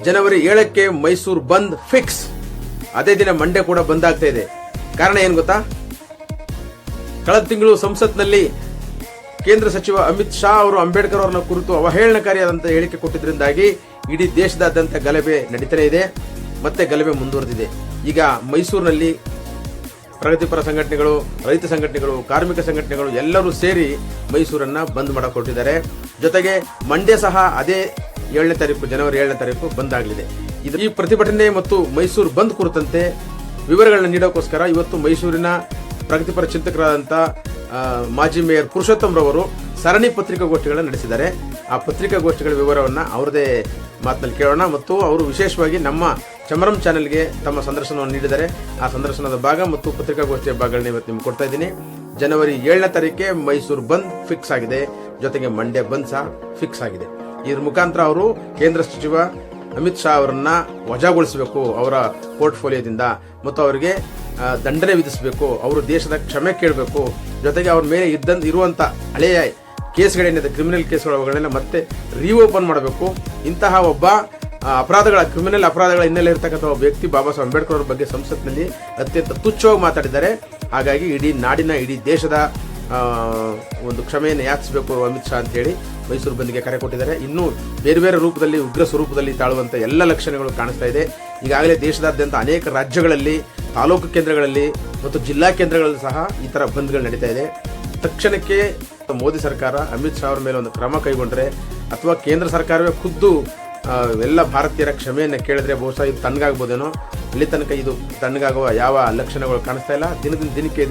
ಜನವರಿ 7ಕ್ಕೆ ಮೈಸೂರು ಬಂದ್ ಫಿಕ್ಸ್. ಅದೇ ದಿನ ಮಂಡ್ಯ ಕೂಡ ಬಂದ್ ಆಗ್ತಾ ಇದೆ. ಕಾರಣ ಏನ್ ಗೊತ್ತಾ? ಕಳೆದ ತಿಂಗಳು ಸಂಸತ್ನಲ್ಲಿ ಕೇಂದ್ರ ಸಚಿವ ಅಮಿತ್ ಶಾ ಅವರು ಅಂಬೇಡ್ಕರ್ ಅವರನ್ನ ಕುರಿತು ಅವಹೇಳನಕಾರಿಯಾದಂತಹ ಹೇಳಿಕೆ ಕೊಟ್ಟಿದ್ದರಿಂದಾಗಿ ಇಡೀ ದೇಶದಾದ್ಯಂತ ಗಲಭೆ ನಡೀತಾನೆ ಇದೆ. ಮತ್ತೆ ಗಲಭೆ ಮುಂದುವರೆದಿದೆ. ಈಗ ಮೈಸೂರಿನಲ್ಲಿ ಪ್ರಗತಿಪರ ಸಂಘಟನೆಗಳು, ರೈತ ಸಂಘಟನೆಗಳು, ಕಾರ್ಮಿಕ ಸಂಘಟನೆಗಳು ಎಲ್ಲರೂ ಸೇರಿ ಮೈಸೂರನ್ನ ಬಂದ್ ಮಾಡಕ್ ಹೊರಟಿದ್ದಾರೆ. ಜೊತೆಗೆ ಮಂಡ್ಯ ಸಹ ಅದೇ 7ನೇ ತಾರೀಕು, ಜನವರಿ 7ನೇ ತಾರೀಕು ಬಂದ್ ಆಗಲಿದೆ. ಈ ಪ್ರತಿಭಟನೆ ಮತ್ತು ಮೈಸೂರು ಬಂದ್ ಕುರಿತಂತೆ ವಿವರಗಳನ್ನ ನೀಡೋಕ್ಕೋಸ್ಕರ ಇವತ್ತು ಮೈಸೂರಿನ ಪ್ರಗತಿಪರ ಚಿಂತಕರಾದಂಥ ಮಾಜಿ ಮೇಯರ್ ಪುರುಷೋತ್ತಮ್ ರವರು ಸರಣಿ ಪತ್ರಿಕಾಗೋಷ್ಠಿಗಳನ್ನು ನಡೆಸಿದ್ದಾರೆ. ಆ ಪತ್ರಿಕಾಗೋಷ್ಠಿಗಳ ವಿವರವನ್ನು ಅವರದೇ ಮಾತಿನಲ್ಲಿ ಕೇಳೋಣ. ಮತ್ತು ಅವರು ವಿಶೇಷವಾಗಿ ನಮ್ಮ ಚಮರಂ ಚಾನೆಲ್ಗೆ ತಮ್ಮ ಸಂದರ್ಶನವನ್ನು ನೀಡಿದ್ದಾರೆ. ಆ ಸಂದರ್ಶನದ ಭಾಗ ಮತ್ತು ಪತ್ರಿಕಾಗೋಷ್ಠಿಯ ಭಾಗಗಳನ್ನ ಇವತ್ತು ನಿಮ್ಗೆ ಕೊಡ್ತಾ ಇದ್ದೀನಿ. ಜನವರಿ 7ನೇ ತಾರೀಕಿಗೆ ಮೈಸೂರು ಬಂದ್ ಫಿಕ್ಸ್ ಆಗಿದೆ. ಜೊತೆಗೆ ಮಂಡ್ಯ ಬಂದ್ ಸಹ ಫಿಕ್ಸ್ ಆಗಿದೆ. ಇದ್ರ ಮುಖಾಂತರ ಅವರು ಕೇಂದ್ರ ಸಚಿವ ಅಮಿತ್ ಶಾ ಅವರನ್ನ ವಜಾಗೊಳಿಸಬೇಕು ಅವರ ಪೋರ್ಟ್ಫೋಲಿಯೋದಿಂದ, ಮತ್ತು ಅವರಿಗೆ ದಂಡನೆ ವಿಧಿಸಬೇಕು, ಅವರು ದೇಶದ ಕ್ಷಮೆ ಕೇಳಬೇಕು. ಜೊತೆಗೆ ಅವ್ರ ಮೇಲೆ ಇರುವಂತ ಹಳೆಯ ಕೇಸ್ಗಳೇನಿದೆ, ಕ್ರಿಮಿನಲ್ ಕೇಸ್ಗಳನ್ನ ಮತ್ತೆ ರೀಓಪನ್ ಮಾಡಬೇಕು. ಇಂತಹ ಒಬ್ಬ ಕ್ರಿಮಿನಲ್ ಅಪರಾಧಗಳ ಹಿನ್ನೆಲೆ ಇರತಕ್ಕಂಥ ಒಬ್ಬ ವ್ಯಕ್ತಿ ಬಾಬಾ ಸಾಹೇಬ್ ಅಂಬೇಡ್ಕರ್ ಅವರ ಬಗ್ಗೆ ಸಂಸತ್ನಲ್ಲಿ ಅತ್ಯಂತ ತುಚ್ಛವಾಗಿ ಮಾತಾಡಿದ್ದಾರೆ. ಹಾಗಾಗಿ ಇಡೀ ನಾಡಿನ, ಇಡೀ ದೇಶದ ಒಂದು ಕ್ಷಮೆಯನ್ನು ಯಾಚಿಸಬೇಕು ಅಮಿತ್ ಶಾ ಅಂತ ಹೇಳಿ ಮೈಸೂರು ಬಂದ್ಗೆ ಕರೆ ಕೊಟ್ಟಿದ್ದಾರೆ. ಇನ್ನೂ ಬೇರೆ ಬೇರೆ ರೂಪದಲ್ಲಿ, ಉಗ್ರ ಸ್ವರೂಪದಲ್ಲಿ ತಾಳುವಂತ ಎಲ್ಲ ಲಕ್ಷಣಗಳು ಕಾಣಿಸ್ತಾ ಇದೆ. ಈಗಾಗಲೇ ದೇಶದಾದ್ಯಂತ ಅನೇಕ ರಾಜ್ಯಗಳಲ್ಲಿ, ತಾಲೂಕು ಕೇಂದ್ರಗಳಲ್ಲಿ ಮತ್ತು ಜಿಲ್ಲಾ ಕೇಂದ್ರಗಳಲ್ಲಿ ಸಹ ಈ ತರ ಬಂದ್ಗಳು ನಡೀತಾ ಇದೆ. ತಕ್ಷಣಕ್ಕೆ ಮೋದಿ ಸರ್ಕಾರ ಅಮಿತ್ ಶಾ ಅವರ ಮೇಲೆ ಒಂದು ಕ್ರಮ ಕೈಗೊಂಡ್ರೆ, ಅಥವಾ ಕೇಂದ್ರ ಸರ್ಕಾರವೇ ಖುದ್ದು ಎಲ್ಲ ಭಾರತೀಯರ ಕ್ಷಮೆಯನ್ನು ಕೇಳಿದ್ರೆ ಬಹುಶಃ ಇದು ತಣ್ಣಗಾಗ್ಬೋದೇನೋ. ಇಲ್ಲಿ ತನಕ ಇದು ತಣ್ಣಗಾಗುವ ಯಾವ ಲಕ್ಷಣಗಳು ಕಾಣಿಸ್ತಾ ಇಲ್ಲ. ದಿನದಿಂದ ದಿನಕ್ಕೆ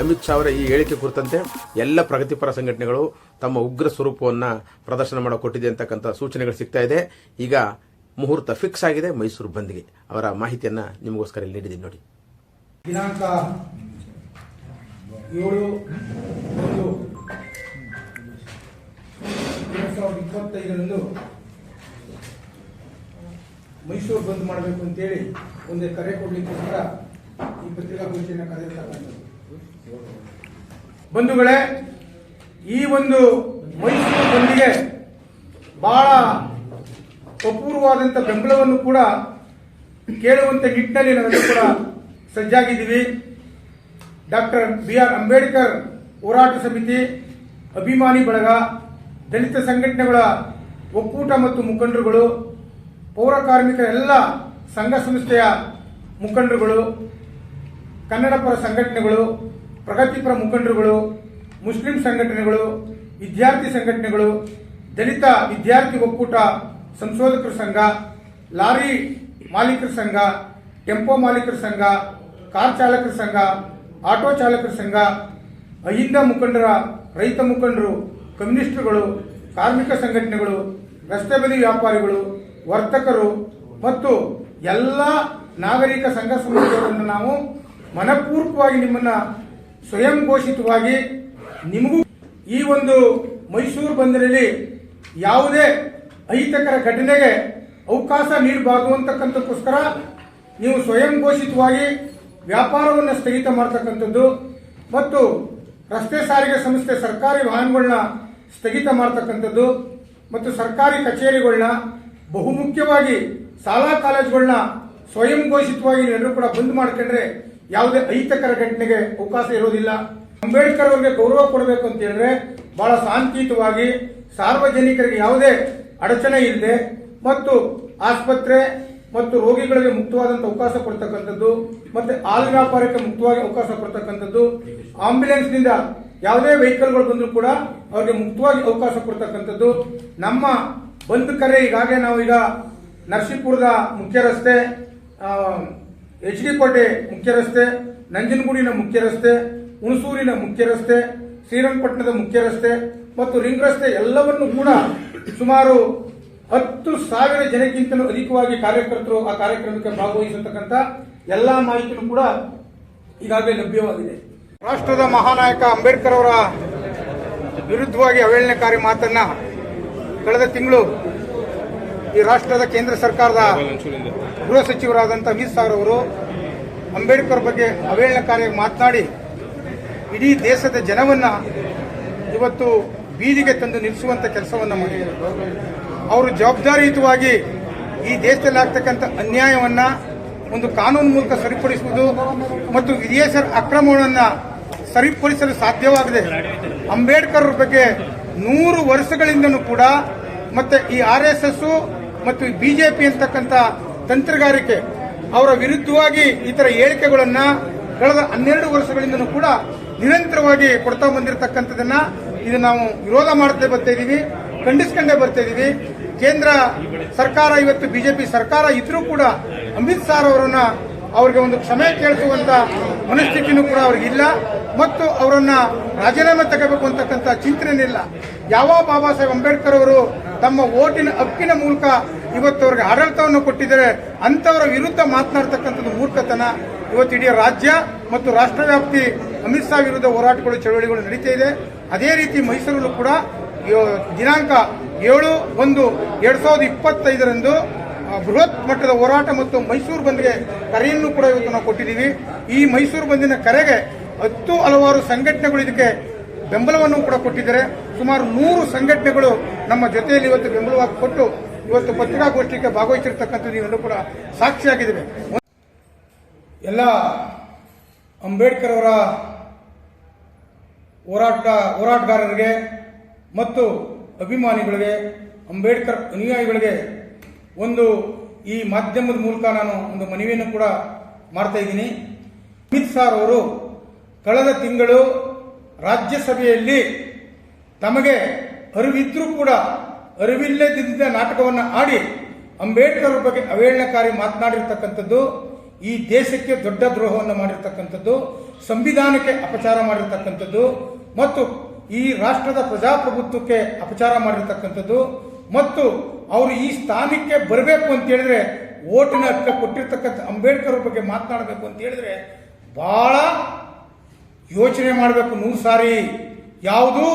ಅಮಿತ್ ಶಾ ಅವರ ಈ ಹೇಳಿಕೆ ಕುರಿತಂತೆ ಎಲ್ಲ ಪ್ರಗತಿಪರ ಸಂಘಟನೆಗಳು ತಮ್ಮ ಉಗ್ರ ಸ್ವರೂಪವನ್ನು ಪ್ರದರ್ಶನ ಮಾಡೋ ಕೊಟ್ಟಿದೆ ಅಂತಕ್ಕಂಥ ಸೂಚನೆಗಳು ಸಿಗ್ತಾ ಇದೆ. ಈಗ ಮುಹೂರ್ತ ಫಿಕ್ಸ್ ಆಗಿದೆ ಮೈಸೂರು ಬಂದ್ಗೆ. ಅವರ ಮಾಹಿತಿಯನ್ನ ನಿಮಗೋಸ್ಕರ ಇಲ್ಲಿ ನೀಡಿದ್ದೀನಿ ನೋಡಿ. ದಿನಾಂಕ 7/2025 ಮೈಸೂರು ಬಂದ್ ಮಾಡಬೇಕು ಅಂತೇಳಿ ಒಂದು ಕರೆ ಕೊಡ್ಲಿಕ್ಕೋಸ್ಕರ ಈ ಪತ್ರಿಕಾಗೋಷ್ಠಿಯನ್ನು ಕರೆದಿರ್ತಕ್ಕಂಥದ್ದು. ಬಂಧುಗಳೇ, ಈ ಒಂದು ಮೈಸೂರು ಬಂದ್ಗೆ ಬಹಳ ಅಪೂರ್ವವಾದಂಥ ಬೆಂಬಲವನ್ನು ಕೂಡ ಕೇಳುವಂತ ನಿಟ್ಟಿನಲ್ಲಿ ನಾವೆಲ್ಲರೂ ಕೂಡ ಸಜ್ಜಾಗಿದ್ದೀವಿ. ಡಾಕ್ಟರ್ BR ಅಂಬೇಡ್ಕರ್ ಹೋರಾಟ ಸಮಿತಿ, ಅಭಿಮಾನಿ ಬಳಗ, ದಲಿತ ಸಂಘಟನೆಗಳ ಒಕ್ಕೂಟ ಮತ್ತು ಮುಖಂಡರುಗಳು, ಪೌರ ಕಾರ್ಮಿಕರ ಎಲ್ಲ ಸಂಘ ಸಂಸ್ಥೆಯ ಮುಖಂಡರುಗಳು, ಕನ್ನಡ ಪರ ಸಂಘಟನೆಗಳು, ಪ್ರಗತಿಪರ ಮುಖಂಡರುಗಳು, ಮುಸ್ಲಿಂ ಸಂಘಟನೆಗಳು, ವಿದ್ಯಾರ್ಥಿ ಸಂಘಟನೆಗಳು, ದಲಿತ ವಿದ್ಯಾರ್ಥಿ ಒಕ್ಕೂಟ, ಸಂಶೋಧಕರ ಸಂಘ, ಲಾರಿ ಮಾಲೀಕರ ಸಂಘ, ಟೆಂಪೋ ಮಾಲೀಕರ ಸಂಘ, ಕಾರ್ ಚಾಲಕರ ಸಂಘ, ಆಟೋ ಚಾಲಕರ ಸಂಘ, ಅಹಿಂದ ಮುಖಂಡರ, ರೈತ ಮುಖಂಡರು, ಕಮ್ಯುನಿಸ್ಟರುಗಳು, ಕಾರ್ಮಿಕ ಸಂಘಟನೆಗಳು, ರಸ್ತೆ ಬದಿ ವ್ಯಾಪಾರಿಗಳು, ವರ್ತಕರು ಮತ್ತು ಎಲ್ಲ ನಾಗರಿಕ ಸಂಘ ಸಂಸ್ಥೆಗಳನ್ನು ನಾವು ಮನಪೂರ್ವಕವಾಗಿ ನಿಮ್ಮನ್ನ ಸ್ವಯಂ ಘೋಷಿತವಾಗಿ ನಿಮಗೂ ಈ ಒಂದು ಮೈಸೂರು ಬಂದರಲ್ಲಿ ಯಾವುದೇ ಅಹಿತಕರ ಘಟನೆಗೆ ಅವಕಾಶ ನೀಡಬಾರದು ಅಂತಕ್ಕಂಥಕ್ಕೋಸ್ಕರ ನೀವು ಸ್ವಯಂ ಘೋಷಿತವಾಗಿ ವ್ಯಾಪಾರವನ್ನು ಸ್ಥಗಿತ ಮಾಡತಕ್ಕಂಥದ್ದು ಮತ್ತು ರಸ್ತೆ ಸಾರಿಗೆ ಸಂಸ್ಥೆ ಸರ್ಕಾರಿ ವಾಹನಗಳನ್ನ ಸ್ಥಗಿತ ಮಾಡತಕ್ಕಂಥದ್ದು ಮತ್ತು ಸರ್ಕಾರಿ ಕಚೇರಿಗಳನ್ನ, ಬಹುಮುಖ್ಯವಾಗಿ ಶಾಲಾ ಕಾಲೇಜುಗಳನ್ನ ಸ್ವಯಂ ಘೋಷಿತವಾಗಿ ಎಲ್ಲರೂ ಕೂಡ ಬಂದ್ ಮಾಡ್ಕೊಂಡ್ರೆ ಯಾವುದೇ ಅಹಿತಕರ ಘಟನೆಗೆ ಅವಕಾಶ ಇರೋದಿಲ್ಲ. ಅಂಬೇಡ್ಕರ್ ಅವರಿಗೆ ಗೌರವ ಕೊಡಬೇಕು ಅಂತ ಹೇಳಿದ್ರೆ ಬಹಳ ಶಾಂತಿಯುತವಾಗಿ, ಸಾರ್ವಜನಿಕರಿಗೆ ಯಾವುದೇ ಅಡಚಣೆ ಇಲ್ಲದೆ ಮತ್ತು ಆಸ್ಪತ್ರೆ ಮತ್ತು ರೋಗಿಗಳಿಗೆ ಮುಕ್ತವಾದಂತಹ ಅವಕಾಶ ಕೊಡ್ತಕ್ಕಂಥದ್ದು, ಮತ್ತೆ ಹಾಲು ವ್ಯಾಪಾರಕ್ಕೆ ಮುಕ್ತವಾಗಿ ಅವಕಾಶ ಕೊಡ್ತಕ್ಕಂಥದ್ದು, ಆಂಬ್ಯುಲೆನ್ಸ್ ನಿಂದ ಯಾವುದೇ ವೆಹಿಕಲ್ಗಳು ಬಂದರೂ ಕೂಡ ಅವರಿಗೆ ಮುಕ್ತವಾಗಿ ಅವಕಾಶ ಕೊಡ್ತಕ್ಕಂಥದ್ದು. ನಮ್ಮ ಬಂದ್ ಕರೆ ಈಗಾಗಲೇ ನಾವು ಈಗ ನರಸೀಪುರದ ಮುಖ್ಯ ರಸ್ತೆ, HD ಕೋಟೆ ಮುಖ್ಯ ರಸ್ತೆ, ನಂಜನಗೂಡಿನ ಮುಖ್ಯ ರಸ್ತೆ, ಹುಣಸೂರಿನ ಮುಖ್ಯ ರಸ್ತೆ, ಶ್ರೀರಂಗಪಟ್ಟಣದ ಮುಖ್ಯ ರಸ್ತೆ ಮತ್ತು ರಿಂಗ್ ರಸ್ತೆ ಎಲ್ಲವನ್ನು ಕೂಡ ಸುಮಾರು 10,000 ಜನಕ್ಕಿಂತಲೂ ಅಧಿಕವಾಗಿ ಕಾರ್ಯಕರ್ತರು ಆ ಕಾರ್ಯಕ್ರಮಕ್ಕೆ ಭಾಗವಹಿಸತಕ್ಕಂಥ ಎಲ್ಲಾ ಮಾಹಿತಿಯೂ ಕೂಡ ಈಗಾಗಲೇ ಲಭ್ಯವಾಗಿದೆ. ರಾಷ್ಟ್ರದ ಮಹಾನಾಯಕ ಅಂಬೇಡ್ಕರ್ ಅವರ ವಿರುದ್ಧವಾಗಿ ಅವಹೇಳನಕಾರಿ ಮಾತನ್ನ ಕಳೆದ ತಿಂಗಳು ಈ ರಾಷ್ಟ್ರದ ಕೇಂದ್ರ ಸರ್ಕಾರದ ಗೃಹ ಸಚಿವರಾದಂಥ ಅಮಿತ್ ಶಾ ಅವರು ಅಂಬೇಡ್ಕರ್ ಬಗ್ಗೆ ಅವಹೇಳನಕಾರಿಯಾಗಿ ಮಾತನಾಡಿ ಇಡೀ ದೇಶದ ಜನವನ್ನ ಇವತ್ತು ಬೀದಿಗೆ ತಂದು ನಿಲ್ಲಿಸುವಂತ ಕೆಲಸವನ್ನ ಮಾಡಿದ್ದಾರೆ. ಅವರು ಜವಾಬ್ದಾರಿಯುತವಾಗಿ ಈ ದೇಶದಲ್ಲಿ ಆಗ್ತಕ್ಕಂಥ ಅನ್ಯಾಯವನ್ನ ಒಂದು ಕಾನೂನು ಮೂಲಕ ಸರಿಪಡಿಸುವುದು ಮತ್ತು ವಿದೇಶರ ಅಕ್ರಮಗಳನ್ನು ಸರಿಪಡಿಸಲು ಸಾಧ್ಯವಾಗದೆ ಅಂಬೇಡ್ಕರ್ ಬಗ್ಗೆ 100 ವರ್ಷಗಳಿಂದನೂ ಕೂಡ ಮತ್ತೆ ಈ RSS ಮತ್ತು ಬಿಜೆಪಿ ಅಂತಕ್ಕಂಥ ತಂತ್ರಗಾರಿಕೆ ಅವರ ವಿರುದ್ಧವಾಗಿ ಈ ತರ ಹೇಳಿಕೆಗಳನ್ನ ಕಳೆದ 12 ವರ್ಷಗಳಿಂದನೂ ಕೂಡ ನಿರಂತರವಾಗಿ ಕೊಡ್ತಾ ಬಂದಿರತಕ್ಕಂಥದನ್ನ ಇದು ನಾವು ವಿರೋಧ ಮಾಡ್ತಾ ಬರ್ತಾ ಇದೀವಿ, ಖಂಡಿಸ್ಕೊಂಡೇ ಬರ್ತಾ ಇದೀವಿ. ಕೇಂದ್ರ ಸರ್ಕಾರ ಇವತ್ತು ಬಿಜೆಪಿ ಸರ್ಕಾರ ಇದ್ರೂ ಕೂಡ ಅಮಿತ್ ಶಾ ಅವರನ್ನ ಅವರಿಗೆ ಒಂದು ಕ್ಷಮೆ ಕೇಳಿಸುವಂತ ಮನಸ್ಥಿತಿನೂ ಕೂಡ ಅವ್ರಿಗಿಲ್ಲ ಮತ್ತು ಅವರನ್ನ ರಾಜೀನಾಮೆ ತಗೋಬೇಕು ಅಂತಕ್ಕಂಥ ಚಿಂತನೆ ಇಲ್ಲ. ಯಾವ ಬಾಬಾ ಸಾಹೇಬ್ ಅಂಬೇಡ್ಕರ್ ಅವರು ತಮ್ಮ ಓಟಿನ ಹಕ್ಕಿನ ಮೂಲಕ ಇವತ್ತು ಅವರಿಗೆ ಆಡಳಿತವನ್ನು ಕೊಟ್ಟಿದ್ದಾರೆ, ಅಂತವರ ವಿರುದ್ಧ ಮಾತನಾಡ್ತಕ್ಕಂಥದ್ದು ಮೂರ್ಖತನ. ಇವತ್ತು ಇಡೀ ರಾಜ್ಯ ಮತ್ತು ರಾಷ್ಟ್ರವ್ಯಾಪ್ತಿ ಅಮಿತ್ ಶಾ ವಿರುದ್ಧ ಹೋರಾಟಗಳು ಚಳವಳಿಗಳು ನಡೀತಾ ಇದೆ. ಅದೇ ರೀತಿ ಮೈಸೂರಲ್ಲೂ ಕೂಡ ದಿನಾಂಕ 7/1/2025 ಬೃಹತ್ ಮಟ್ಟದ ಹೋರಾಟ ಮತ್ತು ಮೈಸೂರು ಬಂದ್ಗೆ ಕರೆಯನ್ನು ಕೂಡ ಇವತ್ತು ನಾವು ಕೊಟ್ಟಿದ್ದೀವಿ. ಈ ಮೈಸೂರು ಬಂದಿನ ಕರೆಗೆ ಹಲವಾರು ಸಂಘಟನೆಗಳು ಇದಕ್ಕೆ ಬೆಂಬಲವನ್ನು ಕೂಡ ಕೊಟ್ಟಿದ್ದಾರೆ. ಸುಮಾರು 100 ಸಂಘಟನೆಗಳು ನಮ್ಮ ಜೊತೆಯಲ್ಲಿ ಇವತ್ತು ಬೆಂಬಲವಾಗಿ ಕೊಟ್ಟು ಇವತ್ತು ಪತ್ರಿಕಾಗೋಷ್ಠಿಗೆ ಭಾಗವಹಿಸಿರ್ತಕ್ಕಂಥದ್ದು ನೀವೆಲ್ಲರೂ ಕೂಡ ಸಾಕ್ಷಿಯಾಗಿದ್ದೇವೆ. ಎಲ್ಲ ಅಂಬೇಡ್ಕರ್ ಅವರ ಹೋರಾಟಗಾರರಿಗೆ ಮತ್ತು ಅಭಿಮಾನಿಗಳಿಗೆ, ಅಂಬೇಡ್ಕರ್ ಅನುಯಾಯಿಗಳಿಗೆ ಒಂದು ಈ ಮಾಧ್ಯಮದ ಮೂಲಕ ನಾನು ಒಂದು ಮನವಿಯನ್ನು ಕೂಡ ಮಾಡ್ತಾ ಇದ್ದೀನಿ. ಅಮಿತ್ ಶಾ ಅವರು ಕಳೆದ ತಿಂಗಳು ರಾಜ್ಯಸಭೆಯಲ್ಲಿ ತಮಗೆ ಅರಿವಿದ್ರೂ ಕೂಡ ಅರಿವಿಲ್ಲದಿದ್ದ ನಾಟಕವನ್ನು ಆಡಿ ಅಂಬೇಡ್ಕರ್ ಬಗ್ಗೆ ಅವಹೇಳನಕಾರಿ ಮಾತನಾಡಿರ್ತಕ್ಕಂಥದ್ದು, ಈ ದೇಶಕ್ಕೆ ದೊಡ್ಡ ದ್ರೋಹವನ್ನು ಮಾಡಿರ್ತಕ್ಕಂಥದ್ದು, ಸಂವಿಧಾನಕ್ಕೆ ಅಪಚಾರ ಮಾಡಿರ್ತಕ್ಕಂಥದ್ದು ಮತ್ತು ಈ ರಾಷ್ಟ್ರದ ಪ್ರಜಾಪ್ರಭುತ್ವಕ್ಕೆ ಅಪಚಾರ ಮಾಡಿರ್ತಕ್ಕಂಥದ್ದು ಮತ್ತು ಅವರು ಈ ಸ್ಥಾನಕ್ಕೆ ಬರಬೇಕು ಅಂತ ಹೇಳಿದ್ರೆ ಓಟಿನ ಹಕ್ಕ ಕೊಟ್ಟಿರ್ತಕ್ಕಂಥ ಅಂಬೇಡ್ಕರ್ ಬಗ್ಗೆ ಮಾತನಾಡಬೇಕು ಅಂತ ಹೇಳಿದ್ರೆ ಬಹಳ ಯೋಚನೆ ಮಾಡಬೇಕು 100 ಸಾರಿ. ಯಾವುದು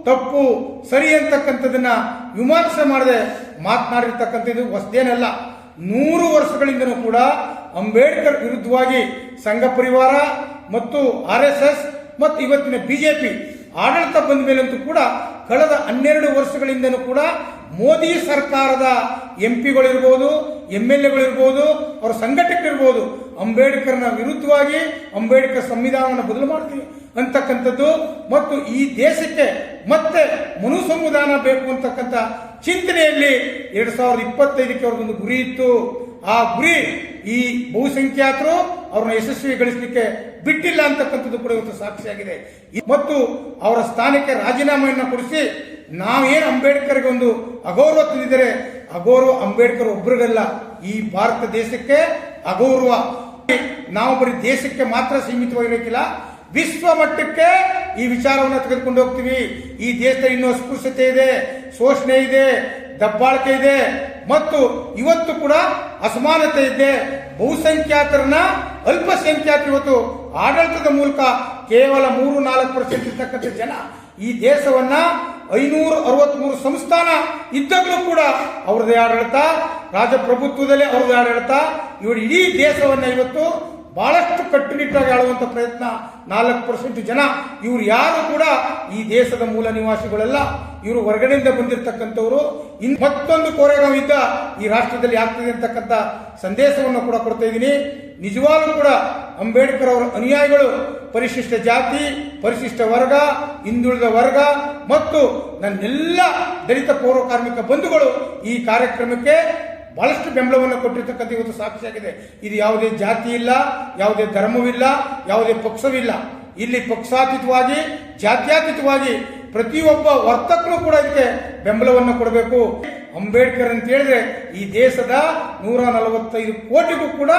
ತಪ್ಪು ಸರಿ ಅಂತಕ್ಕಂಥದನ್ನ ವಿಮರ್ಶೆ ಮಾಡದೆ ಮಾತನಾಡಿರ್ತಕ್ಕಂಥದ್ದು ಹೊಸದೇನಲ್ಲ. 100 ವರ್ಷಗಳಿಂದನೂ ಕೂಡ ಅಂಬೇಡ್ಕರ್ ವಿರುದ್ಧವಾಗಿ ಸಂಘ ಪರಿವಾರ ಮತ್ತು RSS ಮತ್ತು ಇವತ್ತಿನ ಬಿಜೆಪಿ ಆಡಳಿತ ಬಂದ ಮೇಲಂತೂ ಕೂಡ ಕಳೆದ 12 ವರ್ಷಗಳಿಂದನೂ ಕೂಡ ಮೋದಿ ಸರ್ಕಾರದ ಎಂಪಿಗಳಿರ್ಬೋದು, MLAಗಳಿರ್ಬೋದು, ಅವರ ಸಂಘಟಕರಿರ್ಬೋದು ಅಂಬೇಡ್ಕರ್ನ ವಿರುದ್ಧವಾಗಿ ಅಂಬೇಡ್ಕರ್ ಸಂವಿಧಾನವನ್ನು ಬದಲು ಮಾಡ್ತೀವಿ ಅಂತಕ್ಕಂಥದ್ದು ಮತ್ತು ಈ ದೇಶಕ್ಕೆ ಮತ್ತೆ ಮನು ಸಂವಿಧಾನ ಬೇಕು ಅಂತಕ್ಕಂಥ ಚಿಂತನೆಯಲ್ಲಿ 2025ಕ್ಕೆ ಅವ್ರದೊಂದು ಗುರಿ ಇತ್ತು. ಆ ಗುರಿ ಈ ಬಹುಸಂಖ್ಯಾತರು ಅವ್ರನ್ನ ಯಶಸ್ವಿಗೊಳಿಸಲಿಕ್ಕೆ ಬಿಟ್ಟಿಲ್ಲ ಅಂತಕ್ಕಂಥದ್ದು ಕೂಡ ಇವತ್ತು ಸಾಕ್ಷಿಯಾಗಿದೆ. ಮತ್ತು ಅವರ ಸ್ಥಾನಕ್ಕೆ ರಾಜೀನಾಮೆಯನ್ನು ಕೊಡಿಸಿ ನಾವೇನು ಅಂಬೇಡ್ಕರ್ಗೆ ಒಂದು ಅಗೌರವ ತಂದಿದ್ದಾರೆ, ಅಗೌರವ ಅಂಬೇಡ್ಕರ್ ಒಬ್ಬರಿಗಲ್ಲ, ಈ ಭಾರತ ದೇಶಕ್ಕೆ ಅಗೌರವ. ನಾವು ಬರೀ ದೇಶಕ್ಕೆ ಮಾತ್ರ ಸೀಮಿತವಾಗಿರಲಿಕ್ಕಿಲ್ಲ, ವಿಶ್ವ ಮಟ್ಟಕ್ಕೆ ಈ ವಿಚಾರವನ್ನು ತೆಗೆದುಕೊಂಡು ಹೋಗ್ತೀವಿ. ಈ ದೇಶದಲ್ಲಿ ಇನ್ನೂ ಅಸ್ಪೃಶ್ಯತೆ ಇದೆ, ಶೋಷಣೆ ಇದೆ, ದಬ್ಬಾಳಿಕೆ ಇದೆ ಮತ್ತು ಇವತ್ತು ಕೂಡ ಅಸಮಾನತೆ ಇದೆ. ಬಹುಸಂಖ್ಯಾತರನ್ನ ಅಲ್ಪಸಂಖ್ಯಾತರು ಇವತ್ತು ಆಡಳಿತದ ಮೂಲಕ ಕೇವಲ 3-4% ಇರ್ತಕ್ಕಂಥ ಜನ ಈ ದೇಶವನ್ನ 563 ಸಂಸ್ಥಾನ ಇದ್ದಾಗಲೂ ಕೂಡ ಅವ್ರದೇ ಆಡಳಿತ, ರಾಜಪ್ರಭುತ್ವದಲ್ಲಿ ಅವ್ರದೇ ಆಡಳಿತ. ಇವರು ಇಡೀ ದೇಶವನ್ನ ಇವತ್ತು ಬಹಳಷ್ಟು ಕಟ್ಟುನಿಟ್ಟಾಗಿ ಆಳುವಂತ ಪ್ರಯತ್ನ 4% ಜನ. ಇವರು ಯಾರು ಕೂಡ ಈ ದೇಶದ ಮೂಲ ನಿವಾಸಿಗಳೆಲ್ಲ, ಇವರು ಹೊರಗಡೆಯಿಂದ ಬಂದಿರತಕ್ಕಂಥವ್ರು. ಮತ್ತೊಂದು ಕೋರೆಗಾಂವ್ ಯುದ್ಧ ಈ ರಾಷ್ಟ್ರದಲ್ಲಿ ಆಗ್ತದೆ ಅಂತಕ್ಕಂಥ ಸಂದೇಶವನ್ನು ಕೂಡ ಕೊಡ್ತಾ ಇದ್ದೀನಿ. ನಿಜವಾಗ್ಲೂ ಕೂಡ ಅಂಬೇಡ್ಕರ್ ಅವರ ಅನುಯಾಯಿಗಳು ಪರಿಶಿಷ್ಟ ಜಾತಿ, ಪರಿಶಿಷ್ಟ ವರ್ಗ, ಹಿಂದುಳಿದ ವರ್ಗ ಮತ್ತು ನನ್ನೆಲ್ಲ ದಲಿತ ಪೌರ ಕಾರ್ಮಿಕ ಬಂಧುಗಳು ಈ ಕಾರ್ಯಕ್ರಮಕ್ಕೆ ಬಹಳಷ್ಟು ಬೆಂಬಲವನ್ನು ಕೊಟ್ಟಿರ್ತಕ್ಕಂಥ ಇವತ್ತು ಸಾಕ್ಷಿಯಾಗಿದೆ. ಇದು ಯಾವುದೇ ಜಾತಿ ಇಲ್ಲ, ಯಾವುದೇ ಧರ್ಮವಿಲ್ಲ, ಯಾವುದೇ ಪಕ್ಷವಿಲ್ಲ. ಇಲ್ಲಿ ಪಕ್ಷಾತೀತವಾಗಿ, ಜಾತ್ಯಾತೀತವಾಗಿ ಪ್ರತಿಯೊಬ್ಬ ವರ್ತಕರು ಕೂಡ ಇದಕ್ಕೆ ಬೆಂಬಲವನ್ನು ಕೊಡಬೇಕು. ಅಂಬೇಡ್ಕರ್ ಅಂತ ಹೇಳಿದ್ರೆ ಈ ದೇಶದ 145 ಕೋಟಿಗೂ ಕೂಡ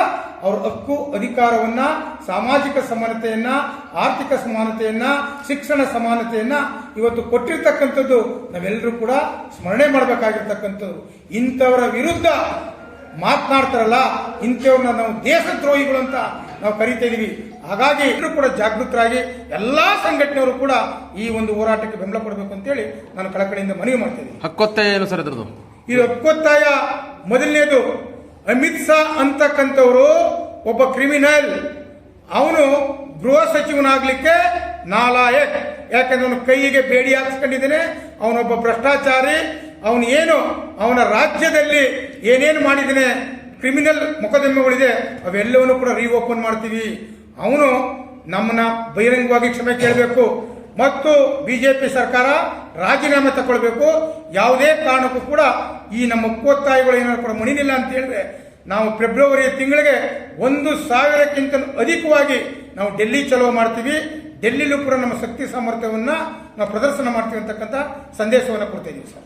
ಅವರ ಹಕ್ಕು ಅಧಿಕಾರವನ್ನ, ಸಾಮಾಜಿಕ ಸಮಾನತೆಯನ್ನ, ಆರ್ಥಿಕ ಸಮಾನತೆಯನ್ನ, ಶಿಕ್ಷಣ ಸಮಾನತೆಯನ್ನ ಇವತ್ತು ಕೊಟ್ಟಿರ್ತಕ್ಕಂಥದ್ದು ನಾವೆಲ್ಲರೂ ಕೂಡ ಸ್ಮರಣೆ ಮಾಡಬೇಕಾಗಿರ್ತಕ್ಕಂಥದ್ದು. ಇಂಥವರ ವಿರುದ್ಧ ಮಾತನಾಡ್ತಾರಲ್ಲ, ಇಂಥವ್ರನ್ನ ನಾವು ದೇಶದ್ರೋಹಿಗಳು ಅಂತ ನಾವು ಕರೀತಾ ಇದೀವಿ. ಹಾಗಾಗಿ ಎಲ್ಲರೂ ಕೂಡ ಜಾಗೃತರಾಗಿ ಎಲ್ಲಾ ಸಂಘಟನೆಯವರು ಕೂಡ ಈ ಒಂದು ಹೋರಾಟಕ್ಕೆ ಬೆಂಬಲ ಕೊಡಬೇಕು ಅಂತೇಳಿ ನಾನು ಕಳಕಳಿಯಿಂದ ಮನವಿ ಮಾಡ್ತಾ ಇದ್ದೀನಿ. ಹಕ್ಕೊತ್ತಾಯ ಏನು ಸರ್ ಇದ್ರದ್ದು? ಇದು ಹಕ್ಕೊತ್ತಾಯ ಮೊದಲನೇದು, ಅಮಿತ್ ಶಾ ಅಂತಕ್ಕಂಥವ್ರು ಒಬ್ಬ ಕ್ರಿಮಿನಲ್. ಅವನು ಗೃಹ ಸಚಿವನಾಗ್ಲಿಕ್ಕೆ ನಾಲಾಯಕ್. ಯಾಕಂದ್ರೆ ಅವನು ಕೈಗೆ ಬೇಡಿ ಹಾಕಿಸ್ಕೊಂಡಿದ್ದೇನೆ, ಅವನೊಬ್ಬ ಭ್ರಷ್ಟಾಚಾರಿ, ಅವನು ಏನು ಅವನ ರಾಜ್ಯದಲ್ಲಿ ಏನೇನು ಮಾಡಿದ್ದಾನೆ, ಕ್ರಿಮಿನಲ್ ಮೊಕದ್ದಮೆಗಳಿದೆ, ಅವೆಲ್ಲವನ್ನು ಕೂಡ ರೀಓಪನ್ ಮಾಡ್ತೀವಿ. ಅವನು ನಮ್ಮನ್ನ ಬಹಿರಂಗವಾಗಿ ಕ್ಷಮೆ ಕೇಳಬೇಕು ಮತ್ತು ಬಿಜೆಪಿ ಸರ್ಕಾರ ರಾಜೀನಾಮೆ ತಗೊಳ್ಬೇಕು. ಯಾವುದೇ ಕಾರಣಕ್ಕೂ ಕೂಡ ಈ ನಮ್ಮ ಒತ್ತಾಯಗಳು ಏನಾದ್ರು ಕೂಡ ಮಣಿನಿಲ್ಲ ಅಂತ ಹೇಳಿದ್ರೆ ನಾವು ಫೆಬ್ರವರಿ ತಿಂಗಳಿಗೆ 1,000ಕ್ಕಿಂತ ಅಧಿಕವಾಗಿ ನಾವು ಡೆಲ್ಲಿ ಚಲೋ ಮಾಡ್ತೀವಿ. ಡೆಲ್ಲಿಲೂ ಕೂಡ ನಮ್ಮ ಶಕ್ತಿ ಸಾಮರ್ಥ್ಯವನ್ನ ನಾವು ಪ್ರದರ್ಶನ ಮಾಡ್ತೀವಿ ಅಂತಕ್ಕಂಥ ಸಂದೇಶವನ್ನು ಕೊಡ್ತಾ ಇದೀವಿ ಸರ್.